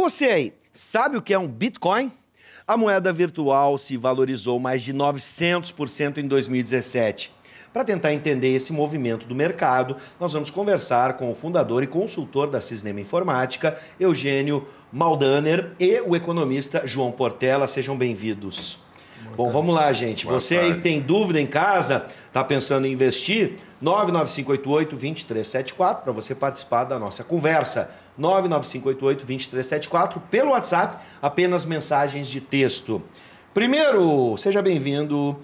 Você aí, sabe o que é um Bitcoin? A moeda virtual se valorizou mais de 900% em 2017. Para tentar entender esse movimento do mercado, nós vamos conversar com o fundador e consultor da Cisnema Informática, Eugênio Maldaner, e o economista João Portela. Sejam bem-vindos. Bom, vamos lá, gente. Você aí que tem dúvida em casa, está pensando em investir? 99588-2374 para você participar da nossa conversa. 99588-2374 pelo WhatsApp, apenas mensagens de texto. Primeiro, seja bem-vindo,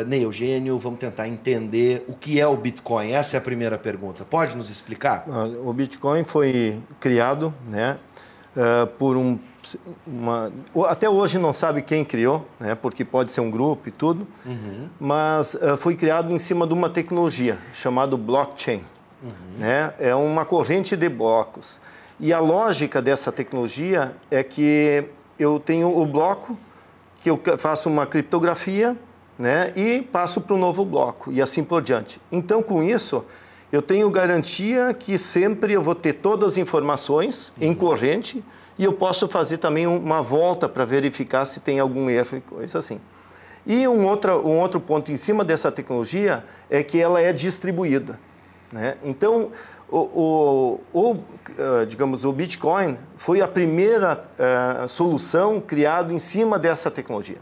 Ney Eugênio. Vamos tentar entender o que é o Bitcoin. Essa é a primeira pergunta. Pode nos explicar? O Bitcoin foi criado, por até hoje não sabe quem criou, porque pode ser um grupo e tudo, mas foi criado em cima de uma tecnologia chamada blockchain. É uma corrente de blocos. E a lógica dessa tecnologia é que eu tenho o bloco, que eu faço uma criptografia, e passo para um novo bloco, e assim por diante. Então, com isso, eu tenho garantia que sempre eu vou ter todas as informações em corrente, e eu posso fazer também uma volta para verificar se tem algum erro e coisa assim. E um outro ponto em cima dessa tecnologia é que ela é distribuída. Então, digamos, o Bitcoin foi a primeira solução criada em cima dessa tecnologia.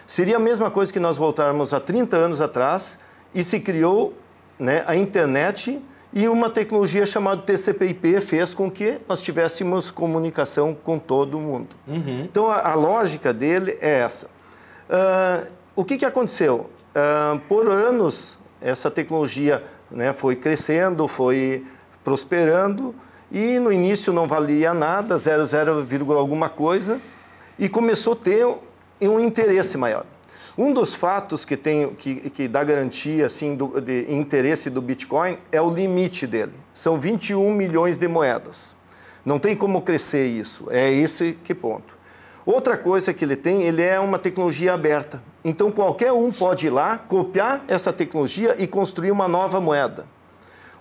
Seria a mesma coisa que nós voltarmos a 30 anos atrás e se criou a internet, e uma tecnologia chamada TCP/IP fez com que nós tivéssemos comunicação com todo mundo. Então, a lógica dele é essa. O que aconteceu? Por anos, essa tecnologia foi crescendo, foi prosperando, e no início não valia nada, 0, alguma coisa, e começou a ter um interesse maior. Um dos fatos que dá garantia assim, de interesse do Bitcoin é o limite dele. São 21 milhões de moedas. Não tem como crescer isso. É esse que ponto. Outra coisa que ele é uma tecnologia aberta. Então, qualquer um pode ir lá, copiar essa tecnologia e construir uma nova moeda.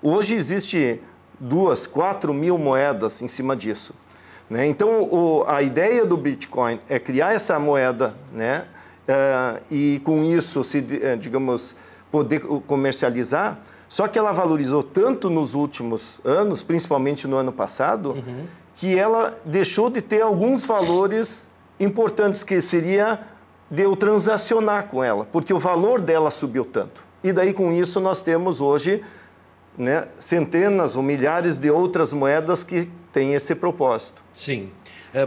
Hoje existe 4 mil moedas em cima disso. Então, a ideia do Bitcoin é criar essa moeda, e com isso, digamos, poder comercializar, só que ela valorizou tanto nos últimos anos, principalmente no ano passado, que ela deixou de ter alguns valores importantes, que seria de eu transacionar com ela, porque o valor dela subiu tanto. E daí, com isso, nós temos hoje centenas ou milhares de outras moedas que têm esse propósito. Sim.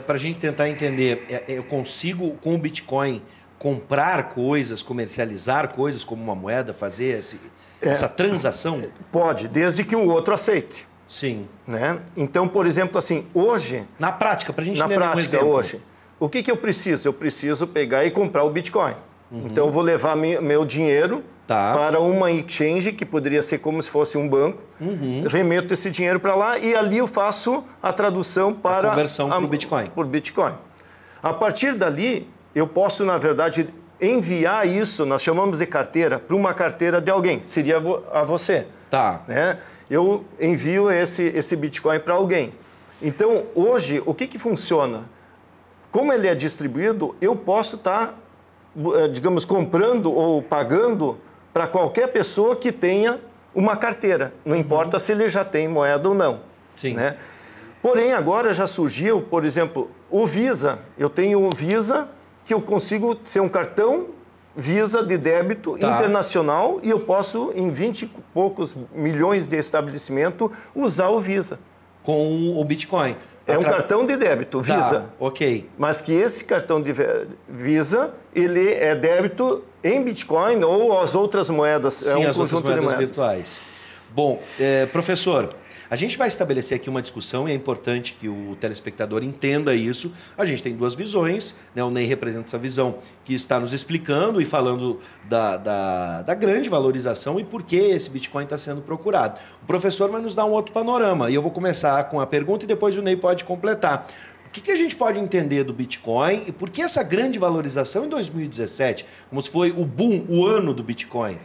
Para a gente tentar entender, eu consigo, com o Bitcoin, comprar coisas, comercializar coisas como uma moeda, fazer essa transação? Pode, desde que o outro aceite. Sim. Então, por exemplo, assim, hoje... Na prática, para a gente entender um exemplo. Hoje, o que eu preciso? Eu preciso pegar e comprar o Bitcoin. Então, eu vou levar meu dinheiro para uma exchange, que poderia ser como se fosse um banco, remeto esse dinheiro para lá e ali eu faço a tradução para... A conversão para o Bitcoin. Por Bitcoin. A partir dali, eu posso, na verdade, enviar isso, nós chamamos de carteira, para uma carteira de alguém, seria a você. Eu envio esse Bitcoin para alguém. Então, hoje, o que funciona? Como ele é distribuído, eu posso estar, digamos, comprando ou pagando para qualquer pessoa que tenha uma carteira. Não importa se ele já tem moeda ou não. Sim. Porém, agora já surgiu, por exemplo, o Visa. Eu tenho o Visa, que eu consigo ser um cartão Visa de débito internacional, e eu posso, em 20 e poucos milhões de estabelecimento, usar o Visa. Com o Bitcoin. É um cartão de débito, Visa. Ok. Mas que esse cartão de Visa, ele é débito em Bitcoin ou as outras moedas. Sim, é um conjunto de moedas virtuais. Bom, professor, a gente vai estabelecer aqui uma discussão, e é importante que o telespectador entenda isso. A gente tem duas visões, o Ney representa essa visão que está nos explicando e falando da grande valorização e por que esse Bitcoin está sendo procurado. O professor vai nos dar um outro panorama, e eu vou começar com a pergunta e depois o Ney pode completar. O que a gente pode entender do Bitcoin e por que essa grande valorização em 2017, como se foi o boom, o ano do Bitcoin?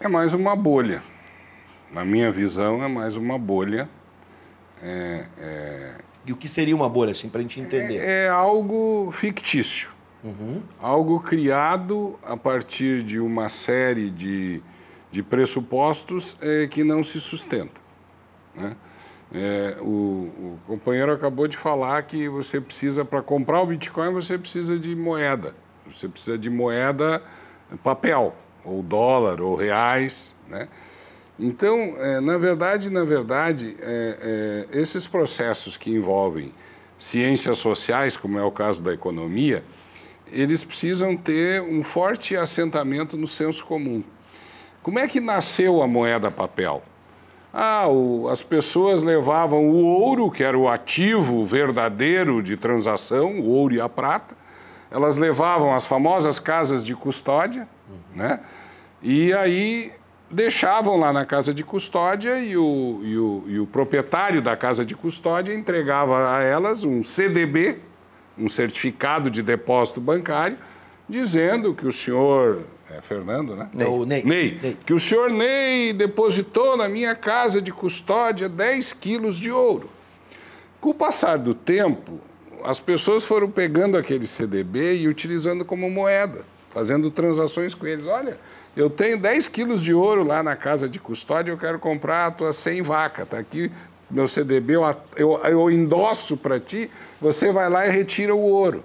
É mais uma bolha. Na minha visão, é mais uma bolha E o que seria uma bolha, assim, para a gente entender? É algo fictício. Algo criado a partir de uma série de pressupostos que não se sustentam, né? O companheiro acabou de falar que você precisa, para comprar o Bitcoin, você precisa de moeda. Você precisa de moeda papel, ou dólar, ou reais, né? Então, na verdade, esses processos que envolvem ciências sociais, como é o caso da economia, eles precisam ter um forte assentamento no senso comum. Como é que nasceu a moeda papel? As pessoas levavam o ouro, que era o ativo verdadeiro de transação, o ouro e a prata, elas levavam as famosas casas de custódia, né? E aí deixavam lá na casa de custódia e o proprietário da casa de custódia entregava a elas um CDB, um certificado de depósito bancário, dizendo que o senhor... Fernando, né? Ney. Que o senhor Ney depositou na minha casa de custódia 10 quilos de ouro. Com o passar do tempo, as pessoas foram pegando aquele CDB e utilizando como moeda, fazendo transações com eles. Olha, eu tenho 10 quilos de ouro lá na casa de custódia, eu quero comprar a tua 100 vaca. Está aqui meu CDB, eu endosso para ti, você vai lá e retira o ouro.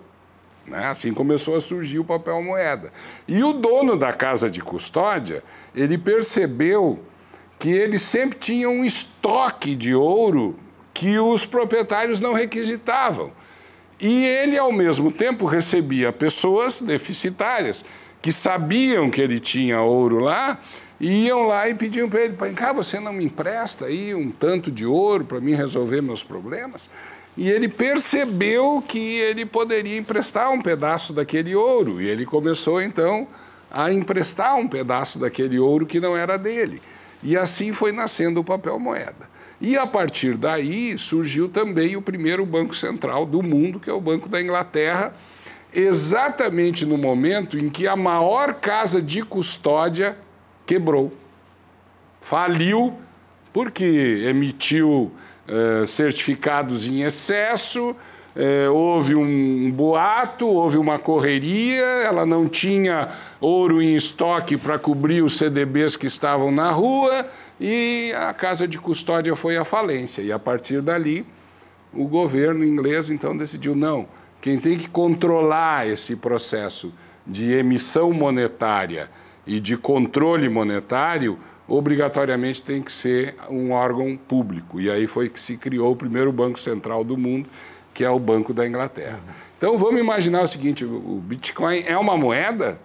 Né? Assim começou a surgir o papel moeda. E o dono da casa de custódia, ele percebeu que ele sempre tinha um estoque de ouro que os proprietários não requisitavam. E ele, ao mesmo tempo, recebia pessoas deficitárias que sabiam que ele tinha ouro lá e iam lá e pediam para ele: "Cá, você não me empresta aí um tanto de ouro para mim resolver meus problemas?" E ele percebeu que ele poderia emprestar um pedaço daquele ouro. E ele começou, então, a emprestar um pedaço daquele ouro que não era dele. E assim foi nascendo o papel moeda. E, a partir daí, surgiu também o primeiro banco central do mundo, que é o Banco da Inglaterra, exatamente no momento em que a maior casa de custódia quebrou. Faliu porque emitiu certificados em excesso, houve um boato, houve uma correria, ela não tinha ouro em estoque para cobrir os CDBs que estavam na rua e a casa de custódia foi à falência. E, a partir dali, o governo inglês, então, decidiu: não, quem tem que controlar esse processo de emissão monetária e de controle monetário obrigatoriamente tem que ser um órgão público. E aí foi que se criou o primeiro banco central do mundo, que é o Banco da Inglaterra. Então, vamos imaginar o seguinte: o Bitcoin é uma moeda?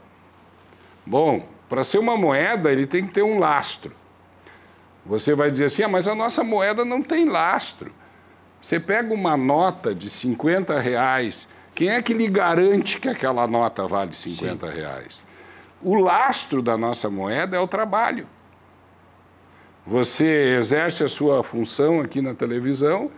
Bom, para ser uma moeda, ele tem que ter um lastro. Você vai dizer assim: mas a nossa moeda não tem lastro. Você pega uma nota de R$50, quem é que lhe garante que aquela nota vale R$50? O lastro da nossa moeda é o trabalho. Você exerce a sua função aqui na televisão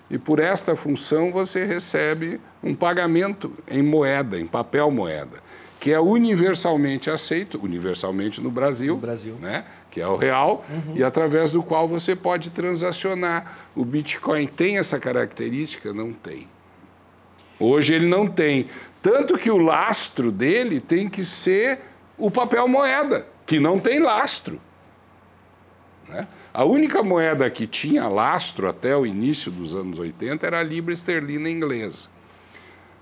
e, por esta função, você recebe um pagamento em moeda, em papel moeda, que é universalmente aceito, universalmente no Brasil, né? Que é o real, e através do qual você pode transacionar. O Bitcoin tem essa característica? Não tem. Hoje ele não tem. Tanto que o lastro dele tem que ser o papel moeda, que não tem lastro. Né? A única moeda que tinha lastro até o início dos anos 80 era a libra esterlina inglesa.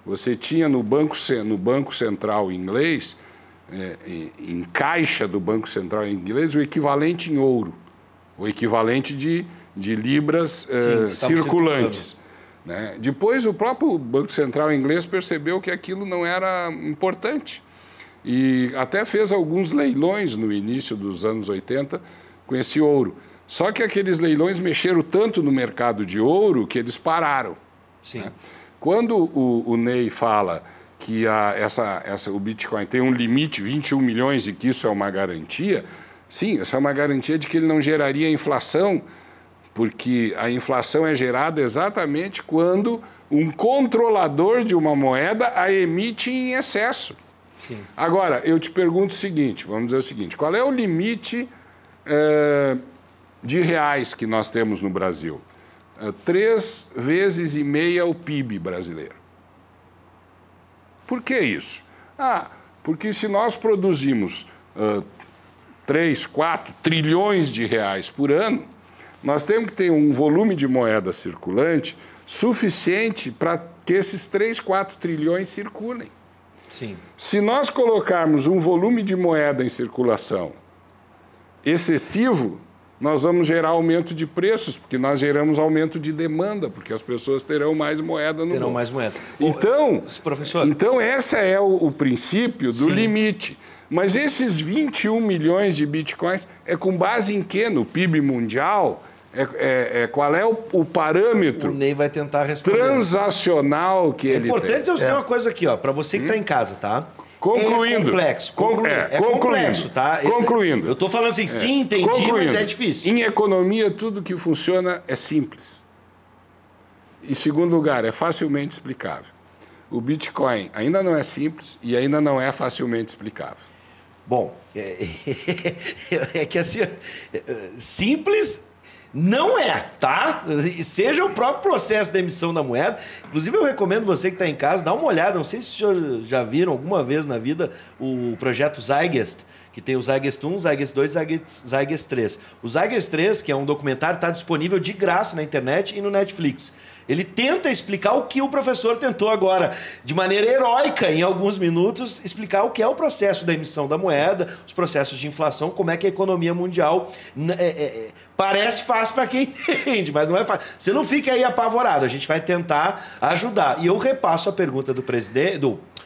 Você tinha no Banco Central inglês, em caixa do Banco Central inglês, o equivalente em ouro, o equivalente de libras circulantes. Né? Depois, o próprio Banco Central inglês percebeu que aquilo não era importante e até fez alguns leilões no início dos anos 80 com esse ouro. Só que aqueles leilões mexeram tanto no mercado de ouro que eles pararam. Né? Quando o Ney fala que o Bitcoin tem um limite, 21 milhões, e que isso é uma garantia, sim, essa é uma garantia de que ele não geraria inflação, porque a inflação é gerada exatamente quando um controlador de uma moeda a emite em excesso. Sim. Agora, eu te pergunto o seguinte, vamos dizer o seguinte: qual é o limite de reais que nós temos no Brasil? 3,5 vezes o PIB brasileiro. Por que isso? Porque se nós produzimos 3, 4 trilhões de reais por ano, nós temos que ter um volume de moeda circulante suficiente para que esses 3, 4 trilhões circulem. Sim. Se nós colocarmos um volume de moeda em circulação excessivo, nós vamos gerar aumento de preços, porque nós geramos aumento de demanda, porque as pessoas terão mais moeda no Terão bolso. mais moeda. Professor, então esse é o princípio do limite. Mas esses 21 milhões de bitcoins é com base em quê? No PIB mundial? Qual é o parâmetro O Ney vai tentar responder. transacional que ele tem? É importante eu dizer uma coisa aqui, para você que está em casa, tá? Concluindo. É complexo. É concluindo. complexo, tá? Concluindo. Eu estou falando assim, sim, entendi, mas é difícil. Em economia, tudo que funciona é simples. Em segundo lugar, é facilmente explicável. O Bitcoin ainda não é simples e ainda não é facilmente explicável. Bom, é que assim, simples não é, tá? Seja o próprio processo da emissão da moeda. Inclusive, eu recomendo você que está em casa, dá uma olhada. Não sei se os senhores já viram alguma vez na vida o projeto Zeitgeist, que tem o Zeitgeist 1, Zeitgeist 2 e Zeitgeist 3. O Zeitgeist 3, que é um documentário, está disponível de graça na internet e no Netflix. Ele tenta explicar o que o professor tentou agora, de maneira heróica, em alguns minutos, explicar o que é o processo da emissão da moeda, os processos de inflação, como é que a economia mundial parece fácil para quem entende, mas não é fácil. Você não fica aí apavorado, a gente vai tentar ajudar. E eu repasso a pergunta do presidente,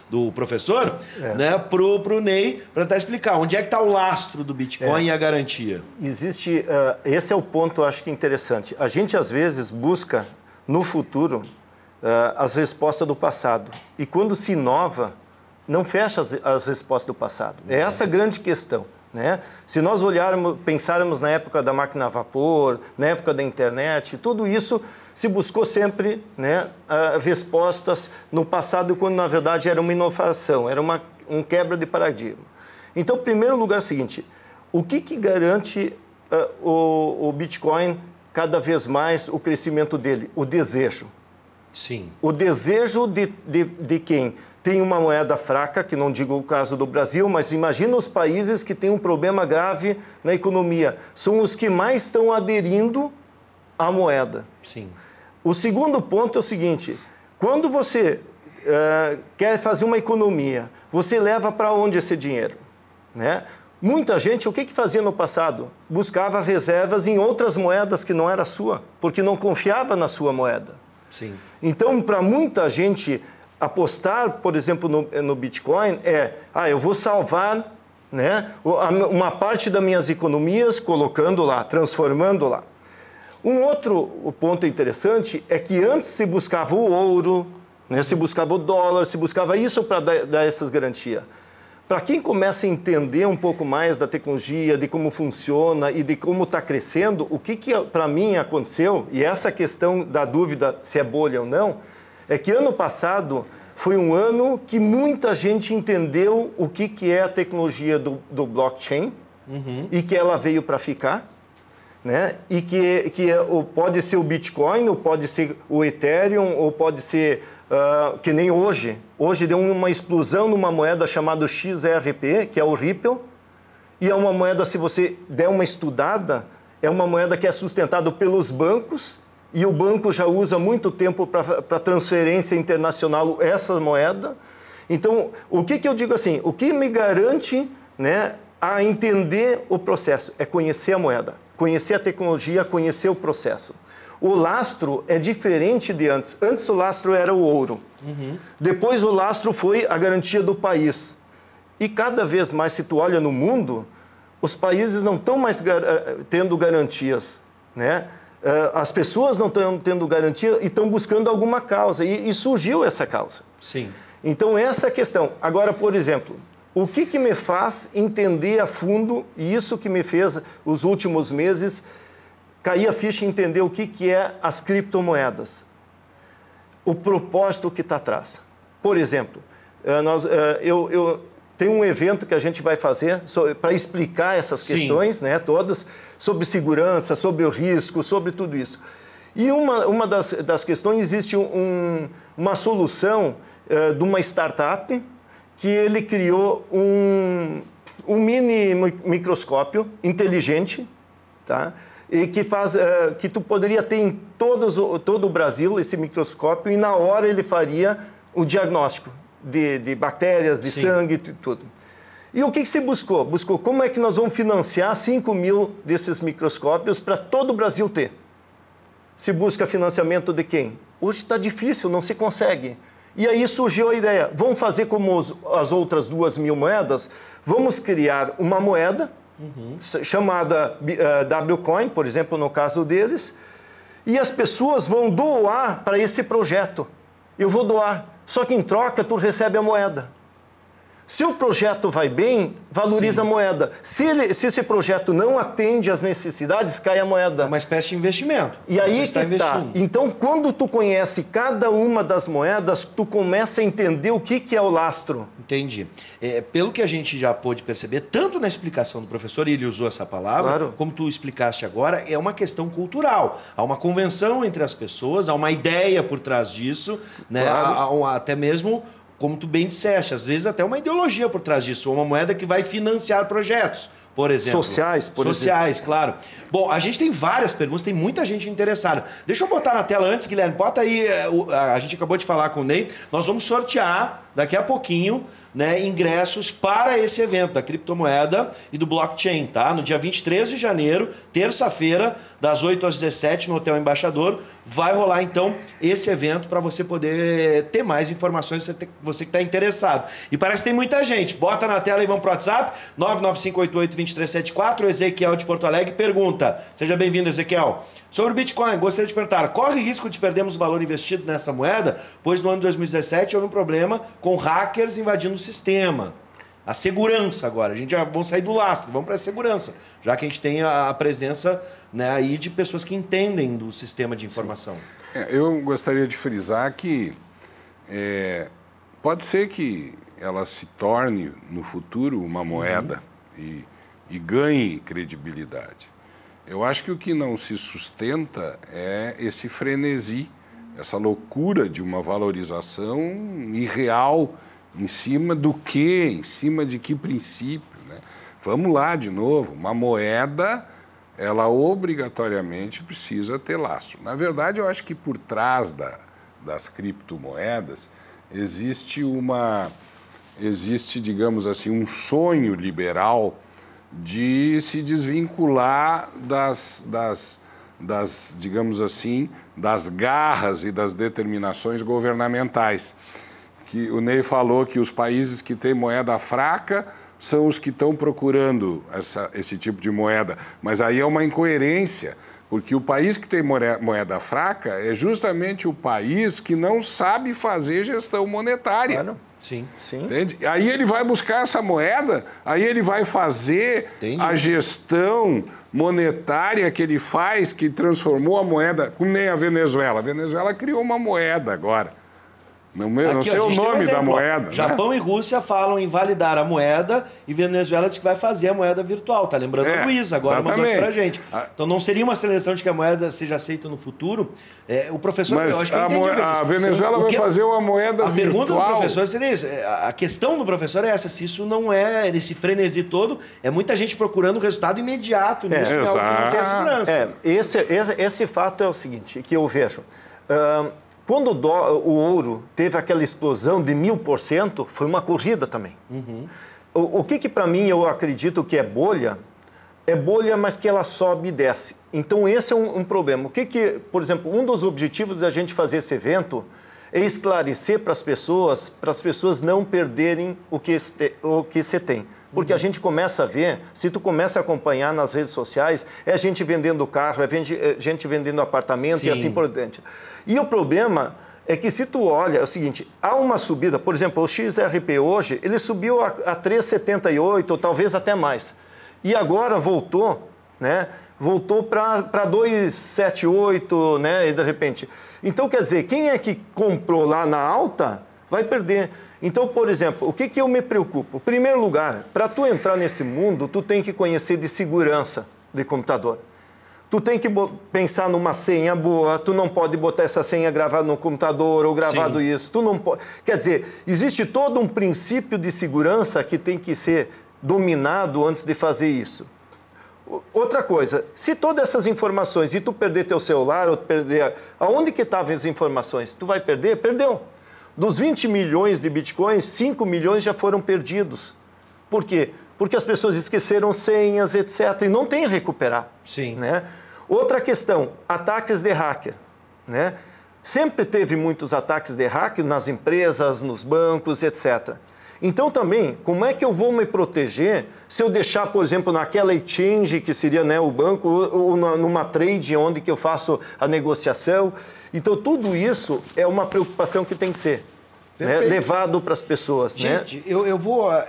do professor, né, pro Ney, para tentar explicar onde é que está o lastro do Bitcoin e a garantia. Existe, esse é o ponto, acho que interessante. A gente, às vezes, busca no futuro as respostas do passado. E quando se inova, não fecha as respostas do passado. É essa a grande questão, né? Se nós pensarmos na época da máquina a vapor, na época da internet, tudo isso se buscou sempre, né, respostas no passado, quando na verdade era uma inovação, era um quebra de paradigma. Então, em primeiro lugar, é o seguinte: o que garante o Bitcoin cada vez mais o crescimento dele? O desejo. Sim. O desejo de quem tem uma moeda fraca, que não digo o caso do Brasil, mas imagina os países que têm um problema grave na economia. São os que mais estão aderindo à moeda. Sim. O segundo ponto é o seguinte: quando você quer fazer uma economia, você leva para onde esse dinheiro, né? Muita gente, o que fazia no passado? Buscava reservas em outras moedas que não era sua, porque não confiava na sua moeda. Sim. Então, para muita gente, apostar, por exemplo, no Bitcoin eu vou salvar, né, uma parte das minhas economias colocando lá, transformando lá. Um outro ponto interessante é que antes se buscava o ouro, né, se buscava o dólar, se buscava isso para dar essas garantias. Para quem começa a entender um pouco mais da tecnologia, de como funciona e de como está crescendo, o que para mim aconteceu, e essa questão da dúvida se é bolha ou não, é que ano passado foi um ano que muita gente entendeu o que é a tecnologia do blockchain e que ela veio para ficar, né? E que pode ser o Bitcoin, ou pode ser o Ethereum, ou pode ser que nem hoje. Hoje deu uma explosão numa moeda chamada XRP, que é o Ripple, e é uma moeda, se você der uma estudada, é uma moeda que é sustentada pelos bancos, e o banco já usa há muito tempo para transferência internacional essa moeda. Então, o que eu digo assim? O que me garante, né, a entender o processo é conhecer a moeda, conhecer a tecnologia, conhecer o processo. O lastro é diferente de antes. Antes o lastro era o ouro. Depois o lastro foi a garantia do país. E cada vez mais, se tu olha no mundo, os países não estão mais tendo garantias, né? As pessoas não estão tendo garantia e estão buscando alguma causa. E surgiu essa causa. Sim. Então, essa é a questão. Agora, por exemplo, o que me faz entender a fundo, e isso que me fez, os últimos meses, cair a ficha e entender o que é as criptomoedas. O propósito que está atrás. Por exemplo, eu tenho um evento que a gente vai fazer para explicar essas questões, né, todas, sobre segurança, sobre o risco, sobre tudo isso. E uma das questões, existe uma solução de uma startup que ele criou um mini microscópio inteligente, tá? E que tu poderia ter em todo o Brasil esse microscópio, e na hora ele faria o diagnóstico de bactérias, de sangue, tudo. E o que se buscou? Buscou como é que nós vamos financiar 5.000 desses microscópios para todo o Brasil ter. Se busca financiamento de quem? Hoje está difícil, não se consegue. E aí surgiu a ideia, vamos fazer como as outras 2.000 moedas, vamos criar uma moeda chamada WCoin, por exemplo, no caso deles, e as pessoas vão doar para esse projeto. Eu vou doar, só que em troca tu recebe a moeda. Se o projeto vai bem, valoriza a moeda. Se esse projeto não atende às necessidades, cai a moeda. É uma espécie de investimento. E aí que está. Então, quando tu conhece cada uma das moedas, tu começa a entender o que é o lastro. Entendi. Pelo que a gente já pôde perceber, tanto na explicação do professor, e ele usou essa palavra, como tu explicaste agora, é uma questão cultural. Há uma convenção entre as pessoas, há uma ideia por trás disso, né? Há até mesmo, como tu bem disseste, às vezes até uma ideologia por trás disso, uma moeda que vai financiar projetos, por exemplo. Sociais, por exemplo. Sociais, claro. Bom, a gente tem várias perguntas, tem muita gente interessada. Deixa eu botar na tela antes, Guilherme, bota aí, a gente acabou de falar com o Ney, nós vamos sortear daqui a pouquinho, né, ingressos para esse evento da criptomoeda e do blockchain, tá? No dia 23 de janeiro, terça-feira, das 8 às 17 no Hotel Embaixador, vai rolar então esse evento para você poder ter mais informações, você que está interessado. E parece que tem muita gente. Bota na tela e vamos pro WhatsApp, 995882374, o Ezequiel de Porto Alegre pergunta, seja bem-vindo, Ezequiel. Sobre o Bitcoin, gostaria de perguntar, corre risco de perdermos o valor investido nessa moeda? Pois no ano de 2017 houve um problema com hackers invadindo o sistema. A segurança agora, a gente já vamos sair do lastro, vamos para a segurança, já que a gente tem a presença, né, aí de pessoas que entendem do sistema de informação. Eu gostaria de frisar que pode ser que ela se torne no futuro uma moeda e ganhe credibilidade. Eu acho que o que não se sustenta é esse frenesi, essa loucura de uma valorização irreal em cima do quê? Em cima de que princípio, né? Vamos lá de novo, uma moeda, ela obrigatoriamente precisa ter lastro. Na verdade, eu acho que por trás das criptomoedas existe, digamos assim, um sonho liberal de se desvincular digamos assim, das garras e das determinações governamentais. Que o Ney falou que os países que têm moeda fraca são os que estão procurando esse tipo de moeda. Mas aí é uma incoerência, porque o país que tem moeda fraca é justamente o país que não sabe fazer gestão monetária. Claro. Sim. Entende? Aí ele vai buscar essa moeda, aí ele vai fazer a gestão monetária que ele faz, que transformou a moeda, como nem a Venezuela. A Venezuela criou uma moeda agora. Não sei o nome da moeda. Japão e Rússia falam em validar a moeda e Venezuela diz que vai fazer a moeda virtual. Tá lembrando o Luiz agora, mandou aqui pra gente. Então não seria uma seleção de que a moeda seja aceita no futuro? O professor, mas eu acho que eu entendi. A Venezuela vai fazer uma moeda virtual. A pergunta do professor seria isso. A questão do professor é essa, se isso não é, esse frenesi todo, é muita gente procurando resultado imediato nisso, é algo que não tem a segurança. Esse fato é o seguinte, que eu vejo. Quando o ouro teve aquela explosão de 1000%, foi uma corrida também. O que para mim eu acredito que é bolha, mas que ela sobe e desce. Então esse é um problema. Por exemplo, um dos objetivos da gente fazer esse evento é esclarecer para as pessoas não perderem o que você tem. Porque a gente começa a ver, se tu começa a acompanhar nas redes sociais, é gente vendendo carro, é gente vendendo apartamento e assim por diante. E o problema é que se tu olha, é o seguinte, há uma subida, por exemplo, o XRP hoje, ele subiu a 3,78, ou talvez até mais. E agora voltou, né? Voltou para 2,78, né? E de repente. Então, quer dizer, quem é que comprou lá na alta vai perder. Então, por exemplo, o que eu me preocupo? Em primeiro lugar, para tu entrar nesse mundo, tu tem que conhecer de segurança de computador. Tu tem que pensar numa senha boa, tu não pode botar essa senha gravada no computador ou gravado isso. Tu não pode... Quer dizer, existe todo um princípio de segurança que tem que ser dominado antes de fazer isso. Outra coisa, se todas essas informações e tu perder teu celular ou perder... Aonde que estavam as informações? Tu vai perder? Perdeu. Dos 20 milhões de bitcoins, 5 milhões já foram perdidos. Por quê? Porque as pessoas esqueceram senhas, etc. E não tem a recuperar. Sim. Né? Outra questão, ataques de hacker. Né? Sempre teve muitos ataques de hacker nas empresas, nos bancos, etc. Então também, como é que eu vou me proteger se eu deixar, por exemplo, naquela exchange, que seria, né, o banco, ou numa trade onde que eu faço a negociação? Então tudo isso é uma preocupação que tem que ser, né, levado para as pessoas. Gente, né?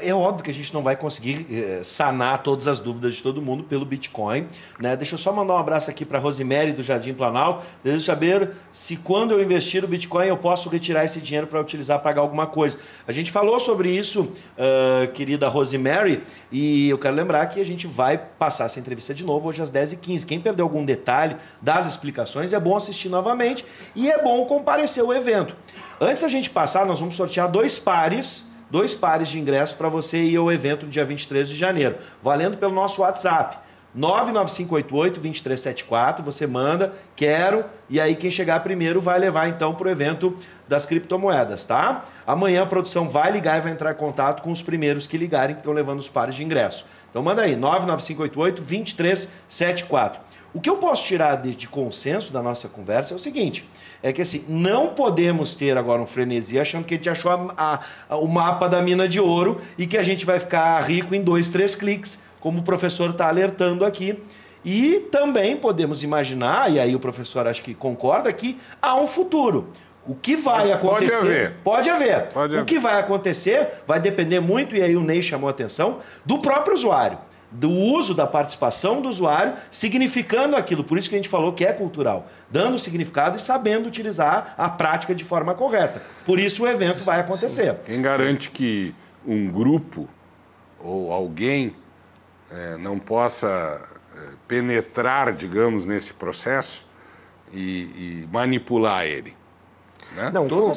É óbvio que a gente não vai conseguir sanar todas as dúvidas de todo mundo pelo Bitcoin. Né? Deixa eu só mandar um abraço aqui para a Rosemary do Jardim Planalto. Desejo saber se quando eu investir no Bitcoin eu posso retirar esse dinheiro para utilizar, pagar alguma coisa. A gente falou sobre isso, querida Rosemary, e eu quero lembrar que a gente vai passar essa entrevista de novo hoje às 10h15. Quem perdeu algum detalhe das explicações, é bom assistir novamente e é bom comparecer ao evento. Antes da gente passar, nós vamos sortear dois pares de ingressos para você ir ao evento no dia 23 de janeiro, valendo pelo nosso WhatsApp, 99588-2374, você manda, quero, e aí quem chegar primeiro vai levar então para o evento das criptomoedas, tá? Amanhã a produção vai ligar e vai entrar em contato com os primeiros que ligarem, que estão levando os pares de ingresso. Então manda aí, 99588-2374. O que eu posso tirar de consenso da nossa conversa é o seguinte, é que assim, não podemos ter agora um frenesi achando que a gente achou o mapa da mina de ouro e que a gente vai ficar rico em 2, 3 cliques, como o professor está alertando aqui. E também podemos imaginar, e aí o professor acho que concorda, que há um futuro. O que vai acontecer... Pode haver. O que vai acontecer vai depender muito, e aí o Ney chamou a atenção, do próprio usuário. Do uso, da participação do usuário, significando aquilo. Por isso que a gente falou que é cultural. Dando significado e sabendo utilizar a prática de forma correta. Por isso o evento vai acontecer. Sim. Quem garante que um grupo ou alguém não possa penetrar, digamos, nesse processo e manipular ele? Né? Não, com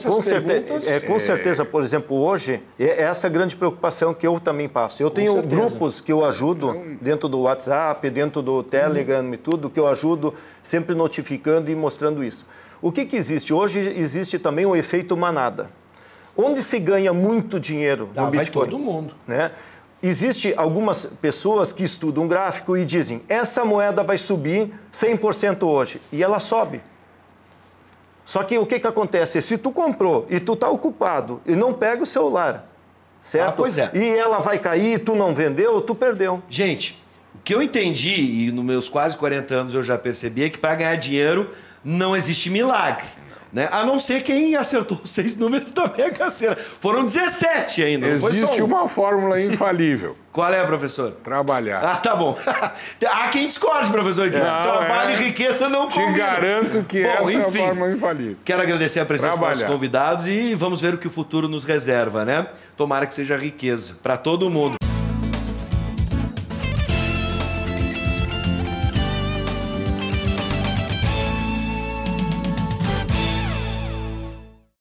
certeza, por exemplo, hoje, é essa grande preocupação que eu também passo. Eu tenho grupos que eu ajudo dentro do WhatsApp, dentro do Telegram e tudo, que eu ajudo sempre notificando e mostrando isso. O que existe? Hoje existe também o efeito manada. Onde se ganha muito dinheiro no Bitcoin? Vai todo mundo. Né? Existe algumas pessoas que estudam gráfico e dizem, essa moeda vai subir 100% hoje. E ela sobe. Só que o que acontece? Se tu comprou e tu está ocupado e não pega o celular, certo? Pois é. E ela vai cair, tu não vendeu, tu perdeu. Gente, o que eu entendi, e nos meus quase 40 anos eu já percebi, é que para ganhar dinheiro não existe milagre. Né? A não ser quem acertou os 6 números da Mega Sena. Foram 17 ainda. Existe uma fórmula infalível. Qual é, professor? Trabalhar. Ah, tá bom. Há quem discorde, professor, que trabalho e riqueza não combinam. Te garanto que essa é a fórmula infalível. Quero agradecer a presença dos nossos convidados e vamos ver o que o futuro nos reserva, né? Tomara que seja riqueza para todo mundo.